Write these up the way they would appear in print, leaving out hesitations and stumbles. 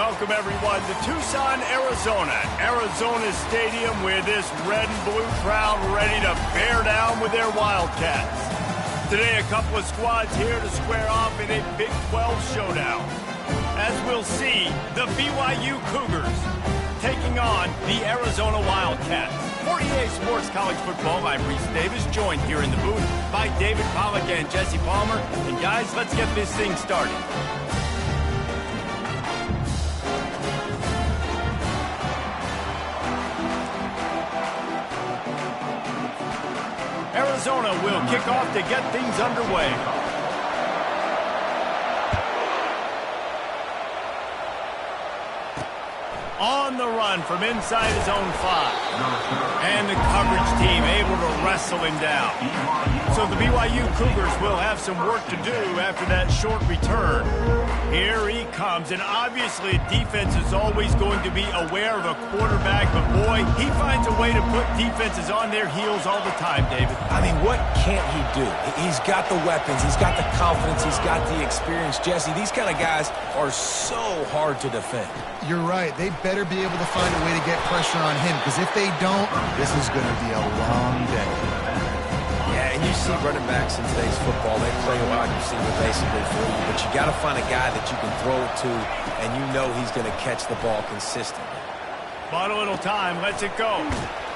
Welcome, everyone, to Tucson, Arizona. Arizona Stadium with this red and blue crowd ready to bear down with their Wildcats. Today, a couple of squads here to square off in a Big 12 showdown. As we'll see, the BYU Cougars taking on the Arizona Wildcats. For EA Sports College Football, I'm Reese Davis, joined here in the booth by David Pollack and Jesse Palmer. And guys, let's get this thing started. Arizona will kick off to get things underway. On the run from inside his own 5. And the coverage team able to wrestle him down. So the BYU Cougars will have some work to do after that short return. Here he comes, and obviously defense is always going to be aware of a quarterback, but boy, he finds a way to put defenses on their heels all the time, David. I mean, what can't he do? He's got the weapons, he's got the confidence, he's got the experience. Jesse, these kind of guys are so hard to defend. You're right. They better be able to find a way to get pressure on him, because if they don't, this is going to be a long day. Yeah, and you see running backs in today's football, they play a wide receiver basically for you, but you got to find a guy that you can throw it to, and you know he's going to catch the ball consistently. But a little time, lets it go.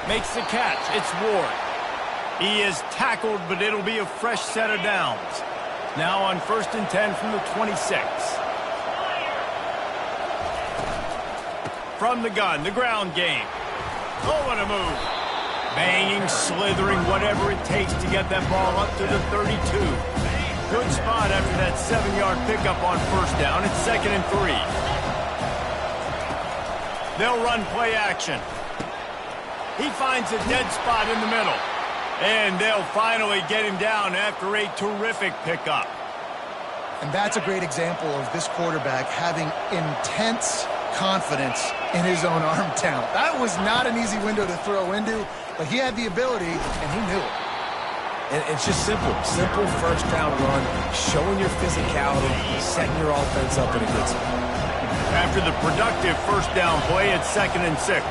Makes the catch. It's Ward. He is tackled, but it'll be a fresh set of downs. Now on 1st and 10 from the 26. From the gun, the ground game. Oh, what a move. Banging, slithering, whatever it takes to get that ball up to the 32. Good spot after that 7-yard pickup on 1st down. It's 2nd and 3. They'll run play action. He finds a dead spot in the middle. And they'll finally get him down after a terrific pickup. And that's a great example of this quarterback having intense confidence in his own arm talent. That was not an easy window to throw into, but he had the ability, and he knew it. And it's just simple first down run, showing your physicality, setting your offense up in a good spot. After the productive first down play, it's 2nd and 6.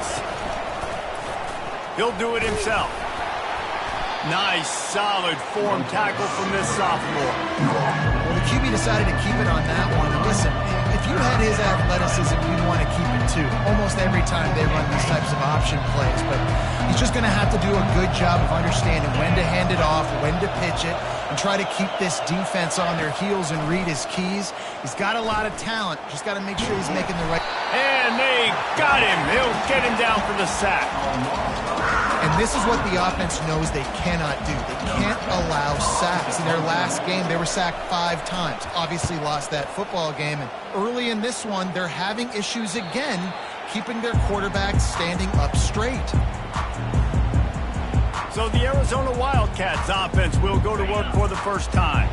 He'll do it himself. Nice, solid form tackle from this sophomore. Well, the QB decided to keep it on that one. And listen, if you had his athleticism, you'd want to keep it too. Almost every time they run these types of option plays. But he's just going to have to do a good job of understanding when to hand it off, when to pitch it, and try to keep this defense on their heels and read his keys. He's got a lot of talent. Just got to make sure he's making the right... And they got him. He'll get him down for the sack. And this is what the offense knows they cannot do. They can't allow sacks. In their last game, they were sacked 5 times. Obviously lost that football game. And early in this one, they're having issues again, keeping their quarterback standing up straight. So the Arizona Wildcats offense will go to work for the first time.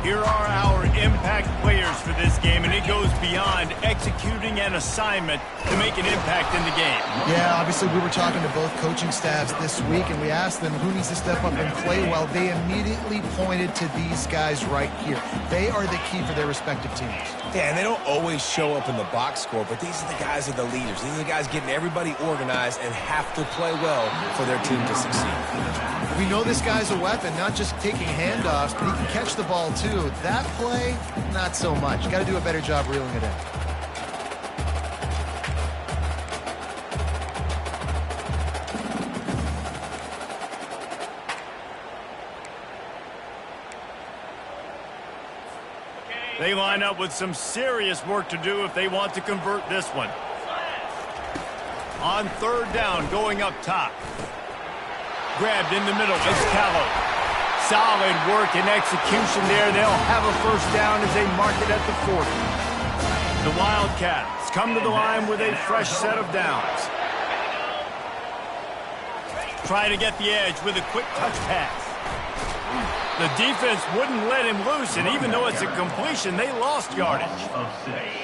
Here are our impact players for this game, and it goes beyond executing an assignment to make an impact in the game. Yeah, obviously we were talking to both coaching staffs this week, and we asked them who needs to step up and play well. They immediately pointed to these guys right here. They are the key for their respective teams. Yeah, and they don't always show up in the box score, but these are the guys that are the leaders. These are the guys getting everybody organized and have to play well for their team to succeed. We know this guy's a weapon, not just taking handoffs, but he can catch the ball too. That play, not so much. Got to do a better job reeling it in. They line up with some serious work to do if they want to convert this one. On 3rd down, going up top. Grabbed in the middle is Callow. Solid work and execution there. They'll have a first down as they mark it at the 40. The Wildcats come to the line with a fresh set of downs. Try to get the edge with a quick touch pass. The defense wouldn't let him loose, and even though it's a completion, they lost yardage.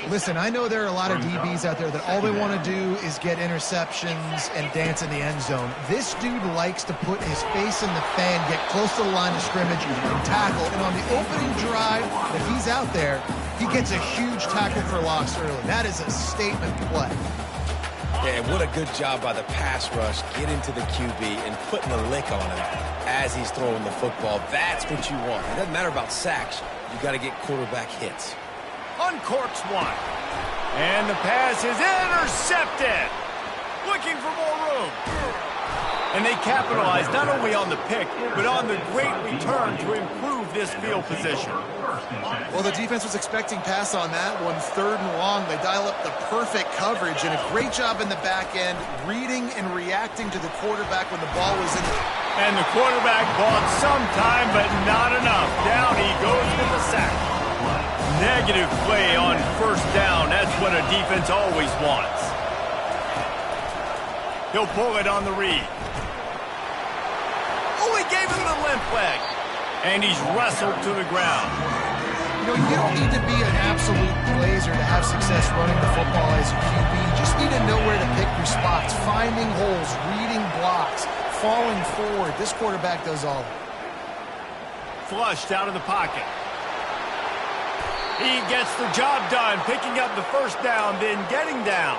Listen, I know there are a lot of DBs out there that all they want to do is get interceptions and dance in the end zone. This dude likes to put his face in the fan, get close to the line of scrimmage, and tackle. And on the opening drive, if he's out there, He gets a huge tackle for loss early. That is a statement play. Yeah, what a good job by the pass rush, getting to the QB and putting a lick on him as he's throwing the football. That's what you want. It doesn't matter about sacks. You got to get quarterback hits. Uncorks one. And the pass is intercepted. Looking for more room. And they capitalize not only on the pick, but on the great return to improve this field position. Well, the defense was expecting pass on that one. 3rd and long. They dial up the perfect coverage and a great job in the back end, reading and reacting to the quarterback when the ball was in. And the quarterback bought some time, but not enough. Down he goes with the sack. Negative play on 1st down. That's what a defense always wants. He'll pull it on the read. Oh, he gave him the limp leg. And he's wrestled to the ground. You know, you don't need to be an absolute blazer to have success running the football as a QB. You just need to know where to pick your spots, finding holes, reading blocks, falling forward. This quarterback does all. Flushed out of the pocket. He gets the job done, picking up the 1st down, then getting down.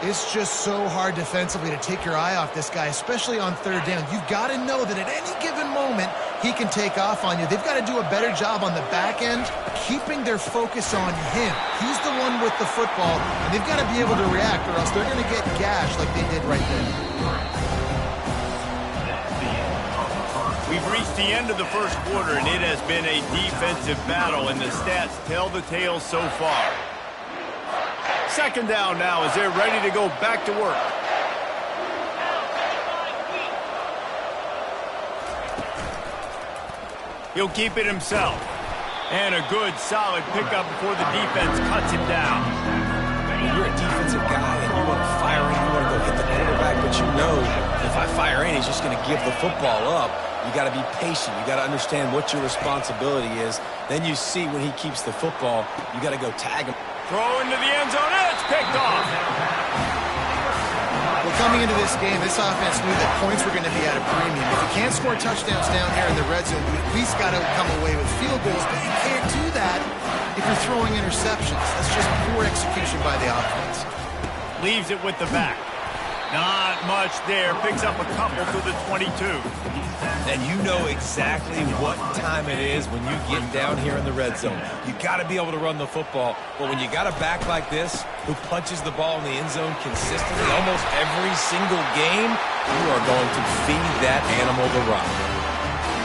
It's just so hard defensively to take your eye off this guy, especially on 3rd down. You've got to know that at any given moment, he can take off on you. They've got to do a better job on the back end, keeping their focus on him. He's the one with the football, and they've got to be able to react, or else they're going to get gashed like they did right there. We've reached the end of the 1st quarter, and it has been a defensive battle, and the stats tell the tale so far. 2nd down now as they're ready to go back to work. He'll keep it himself. And a good, solid pickup before the defense cuts him down. When you're a defensive guy and you want to fire in, you want to go hit the quarterback, but you know if I fire in, he's just going to give the football up. You got to be patient. You got to understand what your responsibility is. Then you see when he keeps the football, you got to go tag him. Throw into the end zone, and it's picked off. Well, coming into this game, this offense knew that points were going to be at a premium. If you can't score touchdowns down here in the red zone, you at least got to come away with field goals, but you can't do that if you're throwing interceptions. That's just poor execution by the offense. Leaves it with the back. Not much there. Picks up a couple to the 22. And you know exactly what time it is when you get down here in the red zone. You got to be able to run the football. But when you got a back like this who punches the ball in the end zone consistently almost every single game, you are going to feed that animal the rock.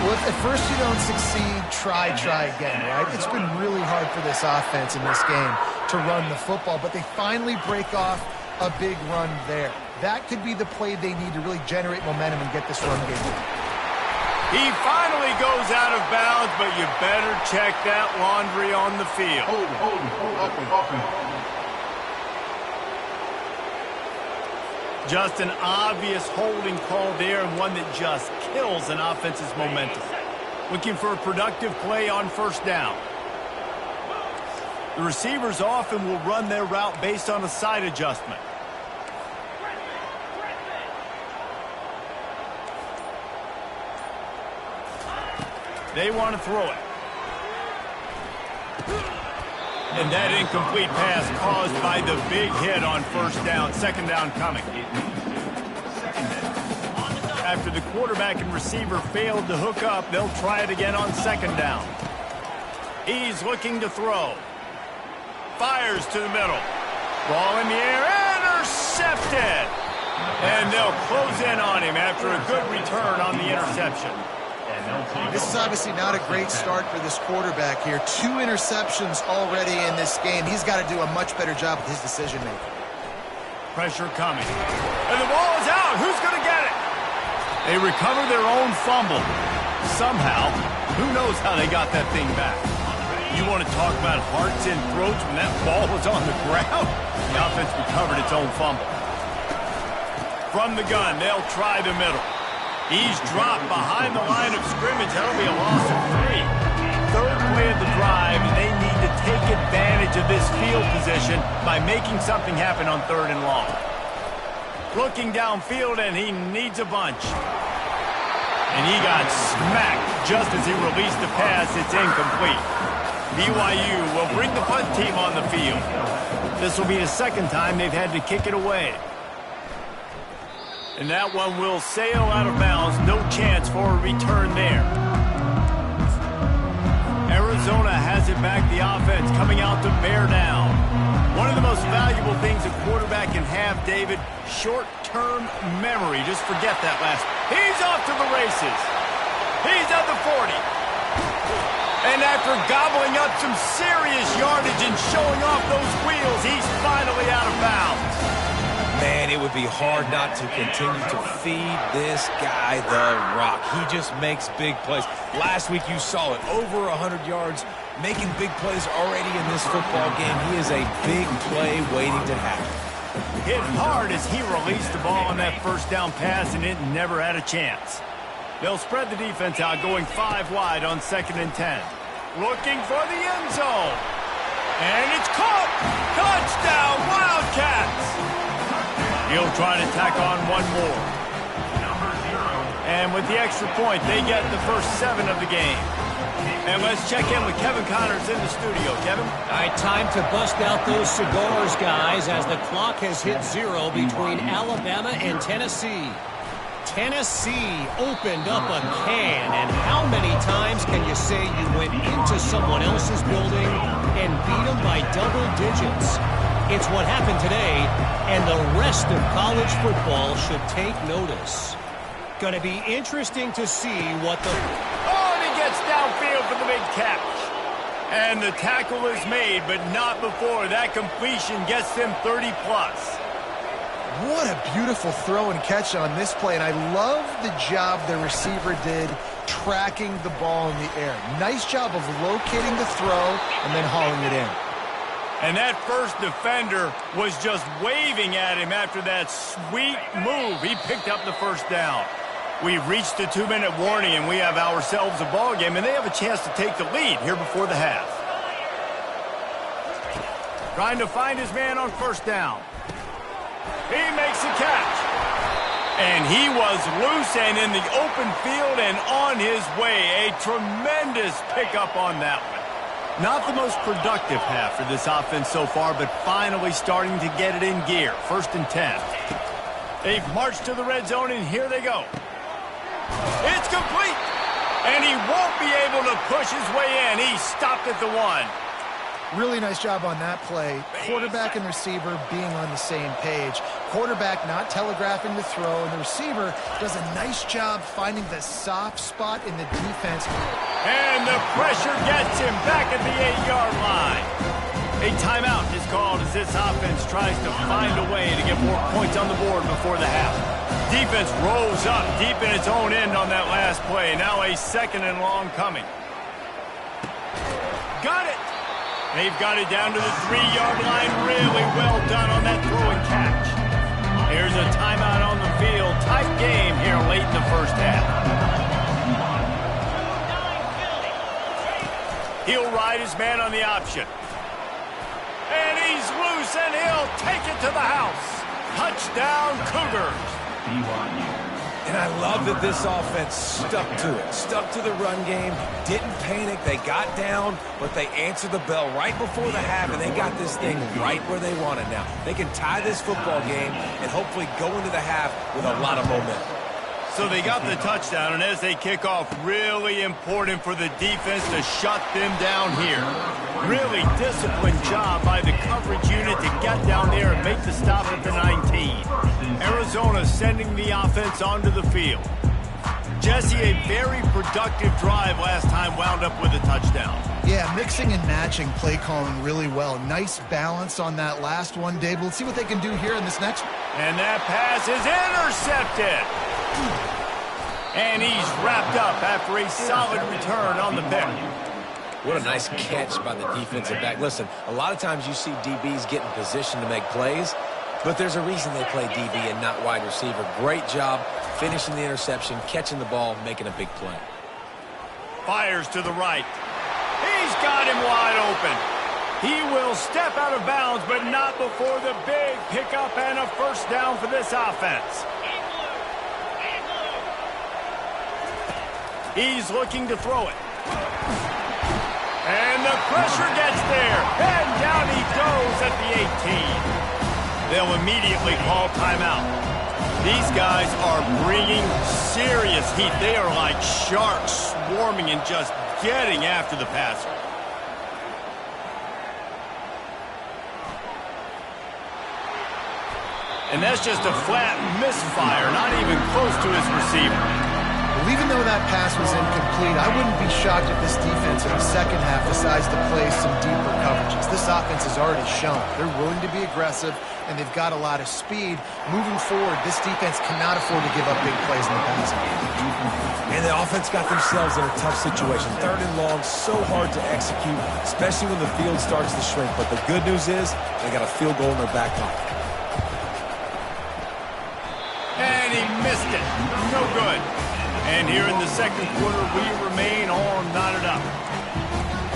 Well, if at first you don't succeed, try again, right? It's been really hard for this offense in this game to run the football, but they finally break off a big run there. That could be the play they need to really generate momentum and get this run game going. He finally goes out of bounds, but you better check that laundry on the field. Just an obvious holding call there, and one that just kills an offense's momentum. Looking for a productive play on 1st down. The receivers often will run their route based on a side adjustment. They want to throw it. And that incomplete pass caused by the big hit on 1st down. 2nd down coming. After the quarterback and receiver failed to hook up, they'll try it again on 2nd down. He's looking to throw. Fires to the middle. Ball in the air. Intercepted. And they'll close in on him after a good return on the interception. This is obviously not a great start for this quarterback here. 2 interceptions already in this game. He's got to do a much better job with his decision-making. Pressure coming. And the ball is out. Who's going to get it? They recover their own fumble. Somehow, who knows how they got that thing back. You want to talk about hearts and throats when that ball was on the ground? The offense recovered its own fumble. From the gun, they'll try the middle. He's dropped behind the line of scrimmage. That'll be a loss of 3. 3rd play of the drive, and they need to take advantage of this field position by making something happen on 3rd and long. Looking downfield, and he needs a bunch. And he got smacked just as he released the pass. It's incomplete. BYU will bring the punt team on the field. This will be the second time they've had to kick it away. And that one will sail out of bounds. No chance for a return there. Arizona has it back. The offense coming out to bear down. One of the most valuable things a quarterback can have, David, short-term memory. Just forget that last. He's off to the races. He's at the 40. And after gobbling up some serious yardage and showing off those wheels, he's finally out of bounds. Man, it would be hard not to continue to feed this guy the rock. He just makes big plays. Last week you saw it, over 100 yards, making big plays already in this football game. He is a big play waiting to happen. Hit hard as he released the ball on that first down pass, and it never had a chance. They'll spread the defense out, going 5 wide on 2nd and 10. Looking for the end zone. And it's caught! Touchdown, Wildcats! He'll try to tack on one more. And with the extra point, they get the first 7 of the game. And let's check in with Kevin Connors in the studio. Kevin? All right, time to bust out those cigars, guys, as the clock has hit 0 between Alabama and Tennessee. Tennessee opened up a can, and how many times can you say you went into someone else's building and beat them by double digits? It's what happened today, and the rest of college football should take notice. Going to be interesting to see what the... Oh, and he gets downfield for the big catch. And the tackle is made, but not before. That completion gets them 30-plus. What a beautiful throw and catch on this play, and I love the job the receiver did tracking the ball in the air. Nice job of locating the throw and then hauling it in. And that first defender was just waving at him after that sweet move. He picked up the first down. We've reached the 2-minute warning, and we have ourselves a ball game, and they have a chance to take the lead here before the half. Trying to find his man on first down. He makes a catch. And he was loose and in the open field and on his way. A tremendous pickup on that one. Not the most productive half for this offense so far, but finally starting to get it in gear. 1st and 10. They've marched to the red zone, and here they go. It's complete. And he won't be able to push his way in. He stopped at the 1. Really nice job on that play. Quarterback and receiver being on the same page. Quarterback not telegraphing the throw, and the receiver does a nice job finding the soft spot in the defense. And the pressure gets him back at the 8-yard line. A timeout is called as this offense tries to find a way to get more points on the board before the half. Defense rolls up deep in its own end on that last play. Now a 2nd and long coming. Got it. They've got it down to the 3-yard line. Really well done on that throw and catch. Here's a timeout on the field. Tight game here late in the first half. He'll ride his man on the option. And he's loose, and he'll take it to the house. Touchdown, Cougars. And I love that this offense stuck to it. Stuck to the run game, didn't panic. They got down, but they answered the bell right before the half, and they got this thing right where they want it now. They can tie this football game and hopefully go into the half with a lot of momentum. So they got the touchdown, and as they kick off, really important for the defense to shut them down here. Really disciplined job by the coverage unit to get down there and make the stop at the 19. Arizona sending the offense onto the field. Jesse, a very productive drive last time, wound up with a touchdown. Yeah, mixing and matching play calling really well. Nice balance on that last one, Dave. Let's see what they can do here in this next one. And that pass is intercepted. And he's wrapped up after a solid return on the pick. What a nice catch by the defensive back. Listen, a lot of times you see DBs get in position to make plays, but there's a reason they play DB and not wide receiver. Great job finishing the interception, catching the ball, making a big play. Fires to the right. He's got him wide open. He will step out of bounds, but not before the big pickup and a first down for this offense. He's looking to throw it. And the pressure gets there. And down he goes at the 18. They'll immediately call timeout. These guys are bringing serious heat. They are like sharks swarming and just getting after the passer. And that's just a flat misfire, not even close to his receiver. Well, even though that pass was incomplete, I wouldn't be shocked if this defense in the second half decides to play some deeper coverages. This offense has already shown they're willing to be aggressive, and they've got a lot of speed. Moving forward, this defense cannot afford to give up big plays in the passing game. And the offense got themselves in a tough situation. 3rd and long, so hard to execute, especially when the field starts to shrink. But the good news is they got a field goal in their back pocket. And he missed it. No good. And here in the second quarter, we remain all knotted up.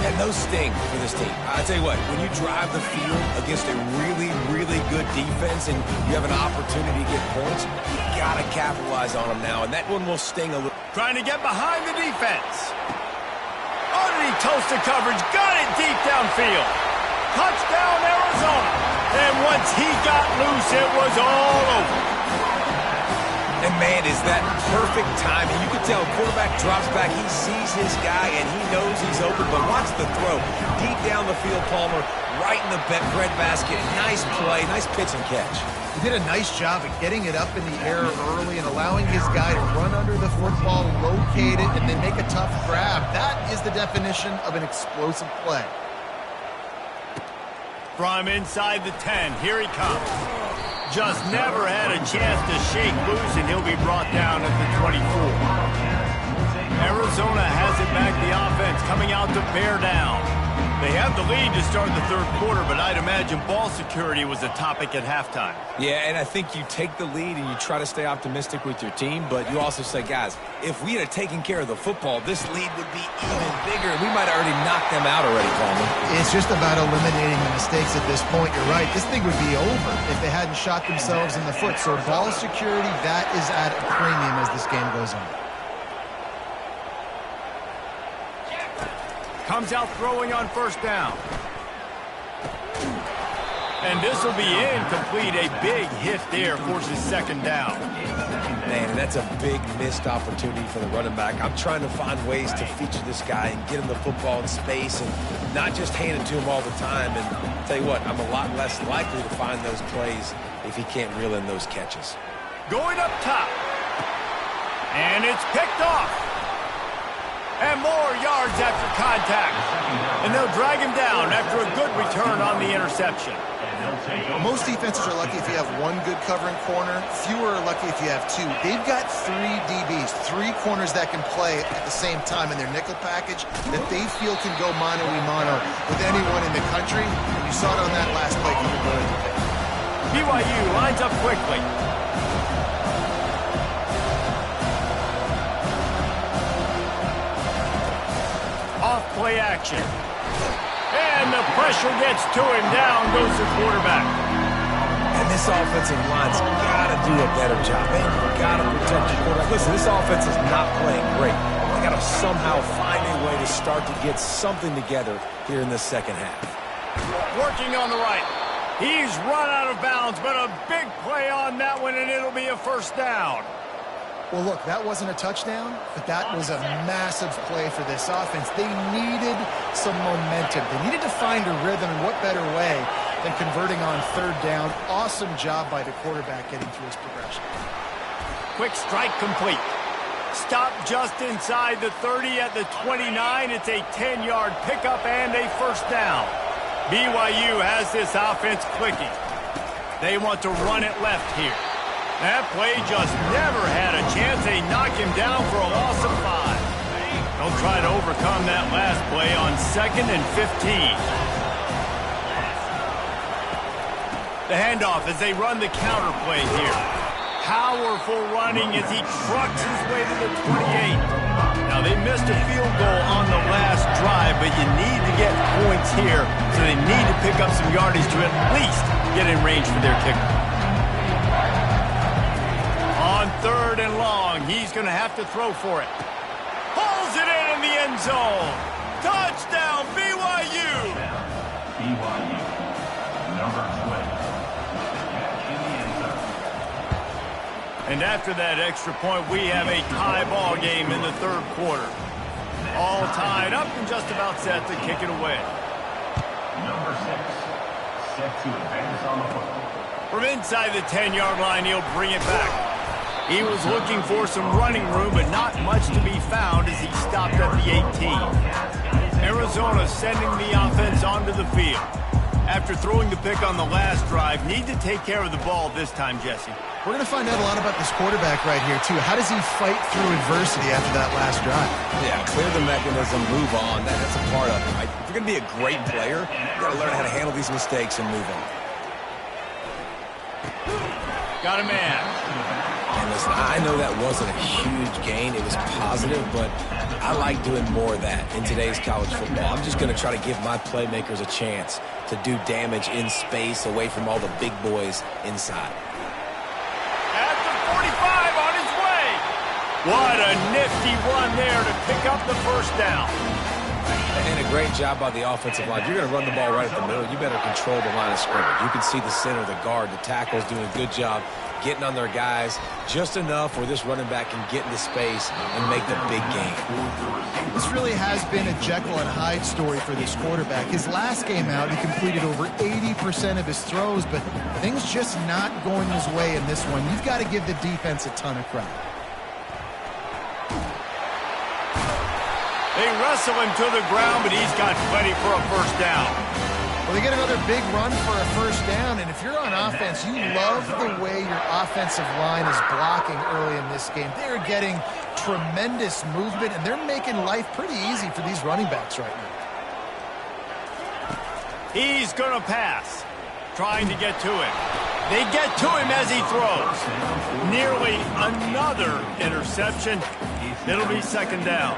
And those sting for this team. I tell you what, when you drive the field against a really, really good defense and you have an opportunity to get points, you got to capitalize on them now. And that one will sting a little. Trying to get behind the defense. Underneath toasted coverage. Got it deep downfield. Touchdown, Arizona. And once he got loose, it was all over. And, man, is that perfect timing. You can tell quarterback drops back. He sees his guy, and he knows he's open. But watch the throw. Deep down the field, Palmer, right in the breadbasket. Nice play, nice pitch and catch. He did a nice job of getting it up in the air early and allowing his guy to run under the football, locate it, and then make a tough grab. That is the definition of an explosive play. From inside the 10, here he comes. Just never had a chance to shake loose, and he'll be brought down at the 24. Arizona has it back, the offense coming out to bear down. They have the lead to start the third quarter, but I'd imagine ball security was a topic at halftime. Yeah, and I think you take the lead and you try to stay optimistic with your team, but you also say, guys, if we had taken care of the football, this lead would be even bigger. We might have already knocked them out already, Coleman. It's just about eliminating the mistakes at this point. You're right. This thing would be over if they hadn't shot themselves in the foot. So ball security, that is at a premium as this game goes on. Comes out throwing on first down. And this will be incomplete. A big hit there forces second down. Man, that's a big missed opportunity for the running back. I'm trying to find ways to feature this guy and get him the football in space and not just hand it to him all the time. And I'll tell you what, I'm a lot less likely to find those plays if he can't reel in those catches. Going up top. And it's picked off. And more yards after contact. And they'll drag him down after a good return on the interception. Most defenses are lucky if you have one good covering corner. Fewer are lucky if you have two. They've got 3 DBs, 3 corners that can play at the same time in their nickel package that they feel can go mano-a-mano with anyone in the country. You saw it on that last play. BYU lines up quickly. Off-play action. And the pressure gets to him. Down goes the quarterback. And this offensive line's got to do a better job. Man, you've got to protect your quarterback. Listen, this offense is not playing great. They got to somehow find a way to start to get something together here in the second half. Working on the right. He's run out of bounds, but a big play on that one, and it'll be a first down. Well, look, that wasn't a touchdown, but that was a massive play for this offense. They needed some momentum. They needed to find a rhythm, and what better way than converting on third down. Awesome job by the quarterback getting through his progression. Quick strike complete. Stop just inside the 30 at the 29. It's a 10-yard pickup and a first down. BYU has this offense clicking. They want to run it left here. That play just never had a chance. They knock him down for a loss of 5. They'll try to overcome that last play on 2nd and 15. The handoff as they run the counter play here. Powerful running as he trucks his way to the 28. Now, they missed a field goal on the last drive, but you need to get points here, so they need to pick up some yardage to at least get in range for their kicker. On 3rd and long, he's going to have to throw for it. Pulls it in the end zone. Touchdown, BYU! BYU, number 20. And after that extra point, we have a tie ball game in the third quarter. All tied up and just about set to kick it away. Number 6, set to advance on the football. From inside the 10-yard line, he'll bring it back. He was looking for some running room, but not much to be found as he stopped at the 18. Arizona sending the offense onto the field. After throwing the pick on the last drive, need to take care of the ball this time, Jesse. We're going to find out a lot about this quarterback right here, too. How does he fight through adversity after that last drive? Yeah, clear the mechanism, move on. That's a part of it, right? If you're going to be a great player, you got to learn how to handle these mistakes and move on. Got a man. And listen, I know that wasn't a huge gain. It was positive, but I like doing more of that in today's college football. I'm just going to try to give my playmakers a chance to do damage in space away from all the big boys inside. At the 45 on his way. What a nifty run there to pick up the first down. And a great job by the offensive line. If you're going to run the ball right at the middle, you better control the line of scrimmage. You can see the center, the guard, the tackles doing a good job getting on their guys just enough where this running back can get into space and make the big game. This really has been a Jekyll and Hyde story for this quarterback. His last game out, he completed over 80% of his throws, but things just not going his way in this one. You've got to give the defense a ton of credit. They wrestle him to the ground, but he's got plenty for a first down. Well, they get another big run for a first down, and if you're on offense, you love the way your offensive line is blocking early in this game. They're getting tremendous movement, and they're making life pretty easy for these running backs right now. He's going to pass, trying to get to him. They get to him as he throws. Nearly another interception. It'll be second down.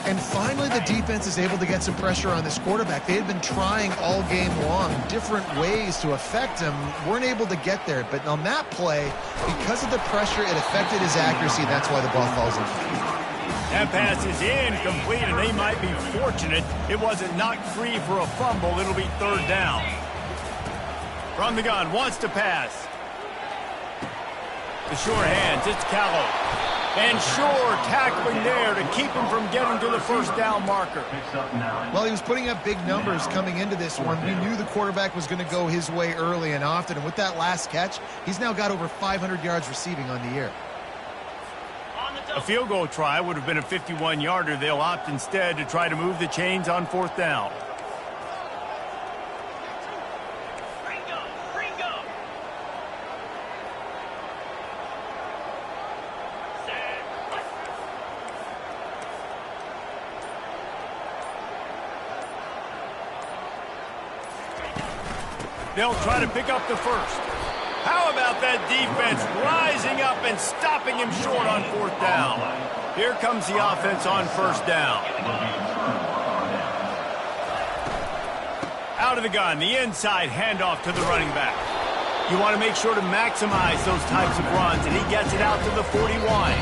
And finally, the defense is able to get some pressure on this quarterback. They had been trying all game long different ways to affect him, weren't able to get there. But on that play, because of the pressure, it affected his accuracy. That's why the ball falls in. That pass is incomplete, and they might be fortunate it wasn't knocked free for a fumble. It'll be third down. From the gun, wants to pass. The sure hands, it's Callow. And Shore tackling there to keep him from getting to the first down marker. Well, he was putting up big numbers coming into this one. We knew the quarterback was going to go his way early and often. And with that last catch, he's now got over 500 yards receiving on the year. A field goal try would have been a 51-yarder. They'll opt instead to try to move the chains on fourth down. They'll try to pick up the first. How about that defense rising up and stopping him short on fourth down? Here comes the offense on first down. Out of the gun, the inside handoff to the running back. You want to make sure to maximize those types of runs, and he gets it out to the 41.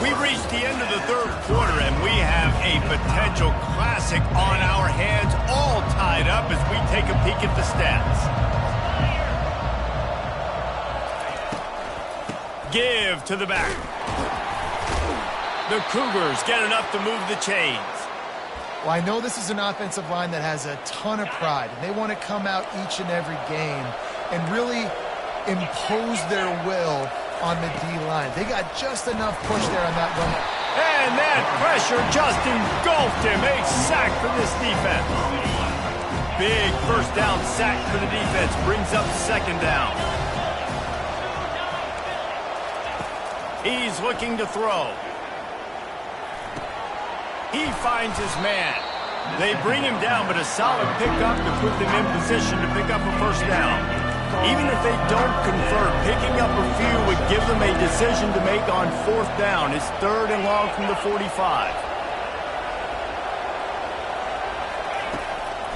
We've reached the end of the third quarter, and we have a potential classic on our hands, all tied up as we take a peek at the stats. Give to the back. The Cougars get enough to move the chains. Well, I know this is an offensive line that has a ton of pride, and they want to come out each and every game and really impose their will on the D-line. They got just enough push there on that run. And that pressure just engulfed him. A sack for this defense. Big first down sack for the defense. Brings up second down. He's looking to throw. He finds his man. They bring him down, but a solid pickup to put them in position to pick up a first down. Even if they don't convert, picking up a few would give them a decision to make on fourth down. It's third and long from the 45.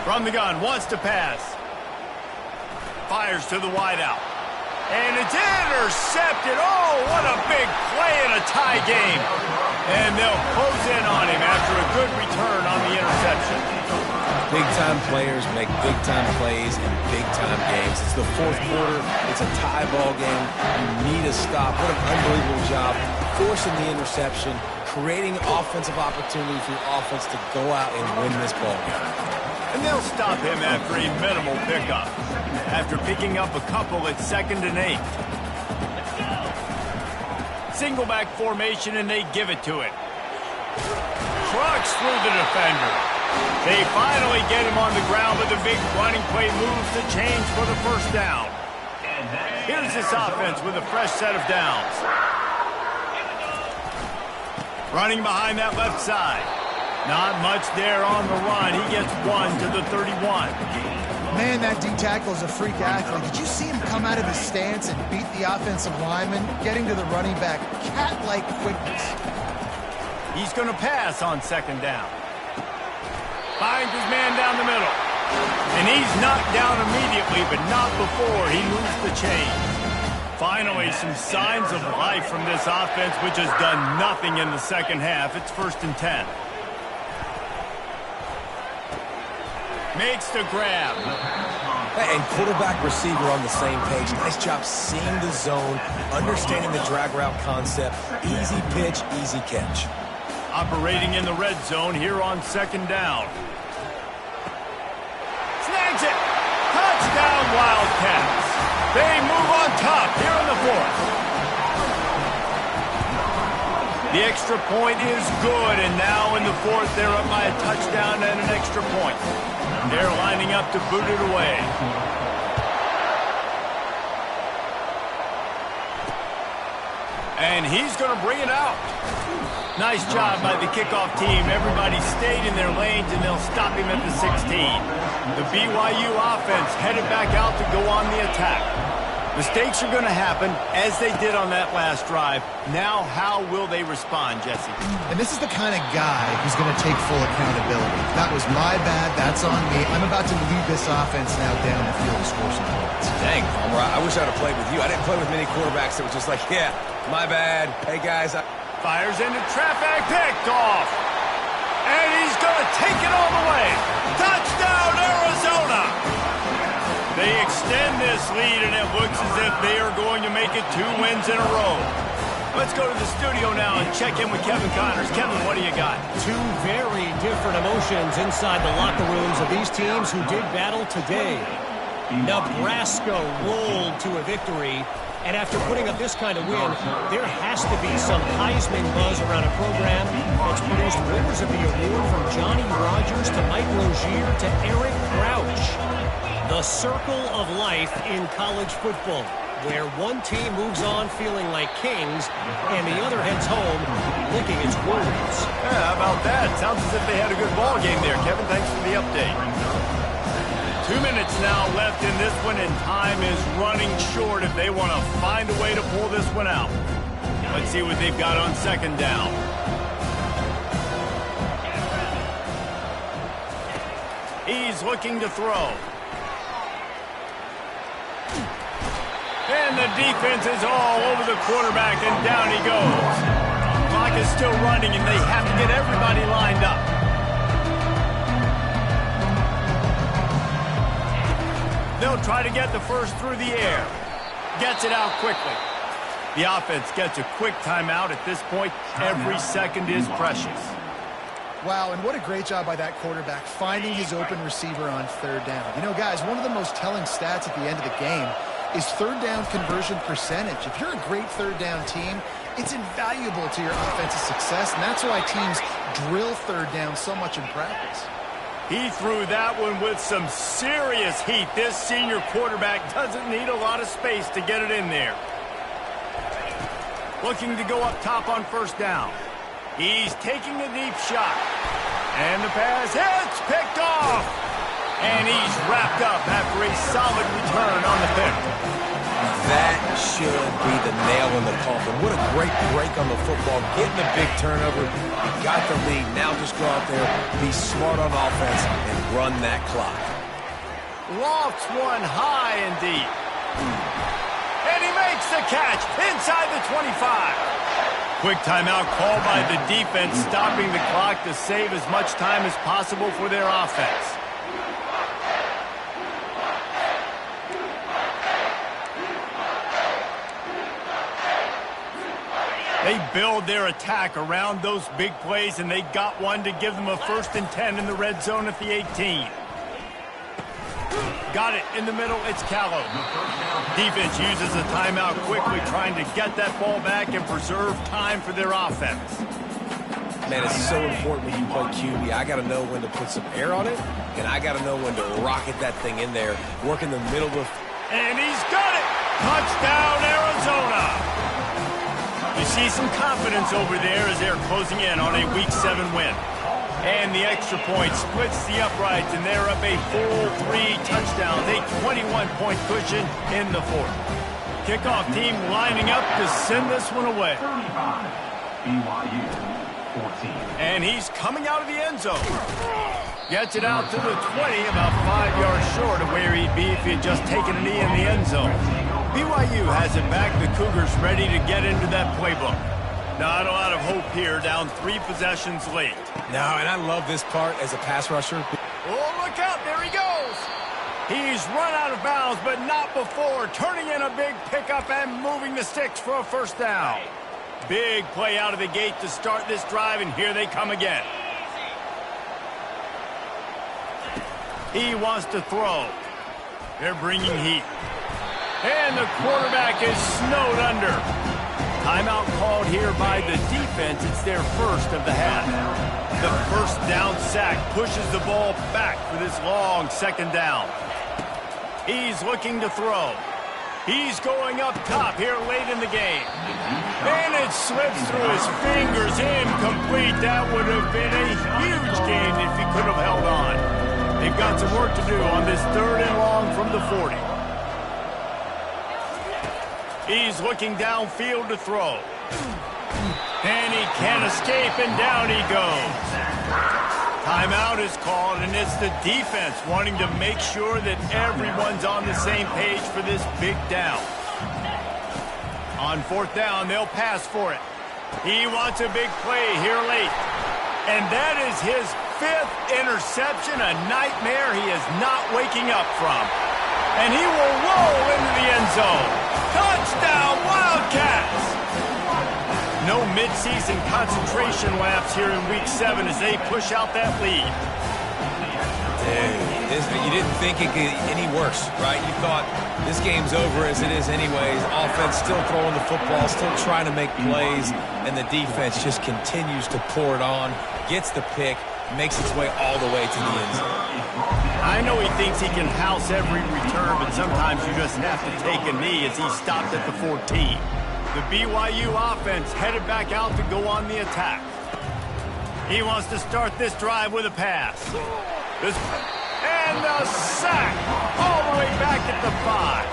From the gun, wants to pass. Fires to the wideout. And it's intercepted. Oh, what a big play in a tie game. And they'll close in on him after a good return on the interception. Big-time players make big-time plays in big-time games. It's the fourth quarter. It's a tie ball game. You need a stop. What an unbelievable job forcing the interception, creating offensive opportunity for your offense to go out and win this ball game. And they'll stop him after a minimal pickup. After picking up a couple at 2nd and 8. Single back formation, and they give it to it. Trucks through the defender. They finally get him on the ground, but the big running play moves the chains for the first down. Here's this offense with a fresh set of downs. Running behind that left side. Not much there on the run. He gets 1 to the 31. Man, that D tackle is a freak athlete. Did you see him come out of his stance and beat the offensive lineman, getting to the running back, cat-like quickness? He's going to pass on 2nd down. Finds his man down the middle. And he's knocked down immediately, but not before he moves the chains. Finally, some signs of life from this offense, which has done nothing in the second half. It's 1st and 10. Makes the grab. And quarterback receiver on the same page. Nice job seeing the zone, understanding the drag route concept. Easy pitch, easy catch. Operating in the red zone here on 2nd down. Snags it. Touchdown, Wildcats. They move on top here in the 4th. The extra point is good, and now in the 4th, they're up by a touchdown and an extra point. They're lining up to boot it away. And he's going to bring it out. Nice job by the kickoff team. Everybody stayed in their lanes, and they'll stop him at the 16. The BYU offense headed back out to go on the attack. Mistakes are going to happen, as they did on that last drive. Now, how will they respond, Jesse? And this is the kind of guy who's going to take full accountability. That was my bad. That's on me. I'm about to lead this offense now down the field to score some points. Dang, Palmer, I wish I would have played with you. I didn't play with many quarterbacks that was just like, yeah, my bad. Hey, guys. Fires into traffic, picked off. And he's going to take it all the way. Touchdown, Arizona! They extend this lead, and it looks as if they are going to make it 2 wins in a row. Let's go to the studio now and check in with Kevin Connors. Kevin, what do you got? 2 very different emotions inside the locker rooms of these teams who did battle today. Nebraska rolled to a victory, and after putting up this kind of win, there has to be some Heisman buzz around a program that's produced winners of the award from Johnny Rodgers to Mike Rozier to Eric Crouch. The circle of life in college football, where one team moves on feeling like kings and the other heads home licking its wounds. Yeah, how about that? Sounds as if they had a good ball game there, Kevin. Thanks for the update. 2 minutes now left in this one, and time is running short if they want to find a way to pull this one out. Let's see what they've got on 2nd down. He's looking to throw. And the defense is all over the quarterback, and down he goes. Clock is still running, and they have to get everybody lined up. They'll try to get the first through the air. Gets it out quickly. The offense gets a quick timeout at this point. Every second is precious. Wow, and what a great job by that quarterback, finding his open receiver on 3rd down. You know, guys, one of the most telling stats at the end of the game is 3rd down conversion percentage. If you're a great 3rd down team, it's invaluable to your offensive success, and that's why teams drill 3rd down so much in practice. He threw that one with some serious heat. This senior quarterback doesn't need a lot of space to get it in there. Looking to go up top on 1st down. He's taking a deep shot. And the pass hits, picked off. And he's wrapped up after a solid return on the pick. That should be the nail in the coffin. What a great break on the football. Getting a big turnover. You got the lead. Now just go out there, be smart on offense, and run that clock. Lofts one high and deep. And he makes the catch inside the 25. Quick timeout called by the defense, stopping the clock to save as much time as possible for their offense. They build their attack around those big plays, and they got one to give them a 1st and 10 in the red zone at the 18. Got it in the middle. It's Callow. Defense uses a timeout quickly, trying to get that ball back and preserve time for their offense. Man, it's so important when you play QB. I got to know when to put some air on it, and I got to know when to rocket that thing in there, work in the middle of... And he's got it! Touchdown, Arizona! You see some confidence over there as they're closing in on a Week 7 win. And the extra point splits the uprights, and they're up a full 3 touchdowns, a 21-point cushion in the 4th. Kickoff team lining up to send this one away. 35, BYU, 14. And he's coming out of the end zone. Gets it out to the 20, about 5 yards short of where he'd be if he had just taken a knee in the end zone. BYU has it back. The Cougars ready to get into that playbook. Not a lot of hope here, down 3 possessions late. No, and I love this part as a pass rusher. Oh, look out, there he goes. He's run out of bounds, but not before turning in a big pickup and moving the sticks for a 1st down. Big play out of the gate to start this drive, and here they come again. He wants to throw. They're bringing heat. And the quarterback is snowed under. Timeout called here by the defense. It's their 1st of the half. The 1st down sack pushes the ball back for this long 2nd down. He's looking to throw. He's going up top here late in the game. And it slips through his fingers. Incomplete. That would have been a huge gain if he could have held on. They've got some work to do on this 3rd and long from the 40. He's looking downfield to throw. And he can't escape, and down he goes. Timeout is called, and it's the defense wanting to make sure that everyone's on the same page for this big down. On 4th down, they'll pass for it. He wants a big play here late. And that is his 5th interception, a nightmare he is not waking up from. And he will roll into the end zone. Touchdown, Wildcats! No midseason concentration laps here in Week 7 as they push out that lead. You didn't think it could get any worse, right? You thought this game's over as it is anyways. Offense still throwing the football, still trying to make plays, and the defense just continues to pour it on, gets the pick, makes its way all the way to the end zone. I know he thinks he can house every return, but sometimes you just have to take a knee as he stopped at the 14. The BYU offense headed back out to go on the attack. He wants to start this drive with a pass. And a sack all the way back at the 5.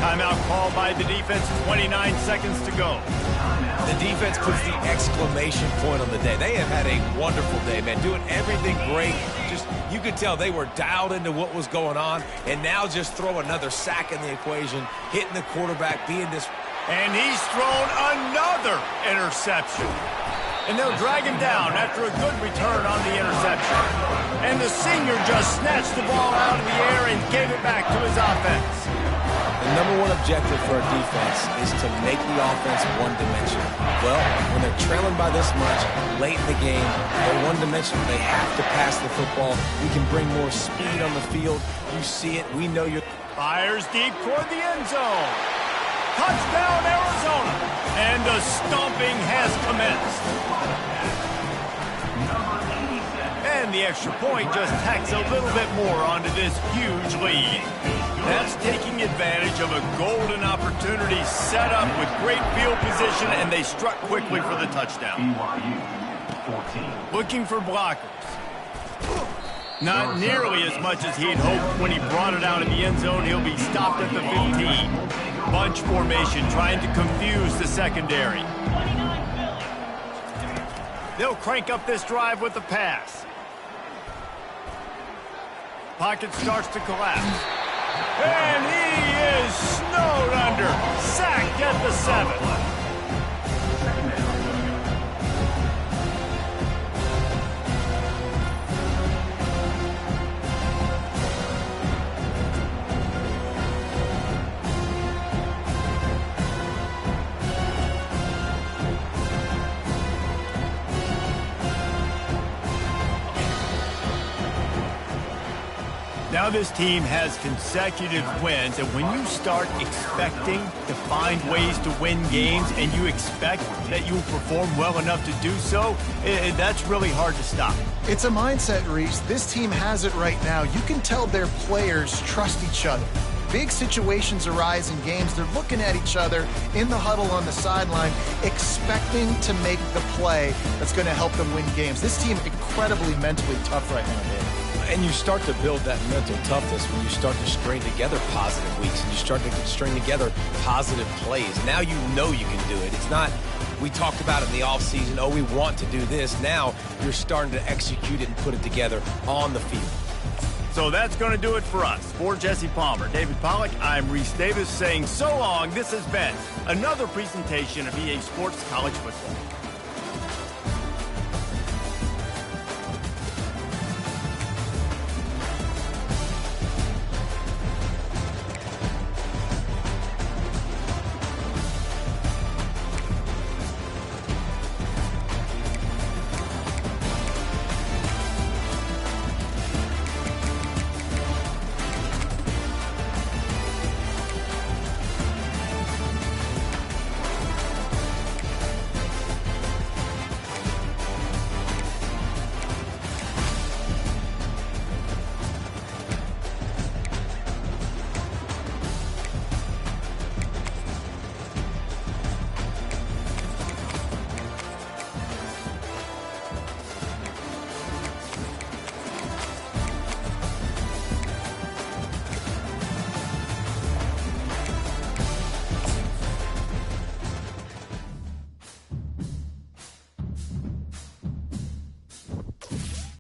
Timeout called by the defense, 29 seconds to go. The defense puts the exclamation point on the day. They have had a wonderful day, man, doing everything great. Just, you could tell they were dialed into what was going on, and now just throw another sack in the equation, hitting the quarterback, being this... And he's thrown another interception. And they'll drag him down after a good return on the interception. And the senior just snatched the ball out of the air and gave it back to his offense. The number 1 objective for our defense is to make the offense one-dimensional. Well, when they're trailing by this much late in the game, they're one-dimensional. They have to pass the football. We can bring more speed on the field. You see it. We know you're... Fires deep toward the end zone. Touchdown, Arizona. And the stomping has commenced. And the extra point just tacks a little bit more onto this huge lead. That's taking advantage of a golden opportunity set up with great field position, and they struck quickly for the touchdown. BYU, 14. Looking for blockers. Not nearly as much as he'd hoped when he brought it out in the end zone. He'll be stopped at the 15. Bunch formation trying to confuse the secondary. They'll crank up this drive with the pass. Pocket starts to collapse. And he is snowed under. Sacked at the 7. Now this team has consecutive wins, and when you start expecting to find ways to win games and you expect that you will perform well enough to do so, that's really hard to stop. It's a mindset, Reese. This team has it right now. You can tell their players trust each other. Big situations arise in games. They're looking at each other in the huddle on the sideline, expecting to make the play that's going to help them win games. This team incredibly mentally tough right now, Dave. And you start to build that mental toughness when you start to string together positive weeks and you start to string together positive plays. Now you know you can do it. It's not, we talked about it in the offseason, oh, we want to do this. Now you're starting to execute it and put it together on the field. So that's going to do it for us. For Jesse Palmer, David Pollack, I'm Reese Davis saying so long. This has been another presentation of EA Sports College Football.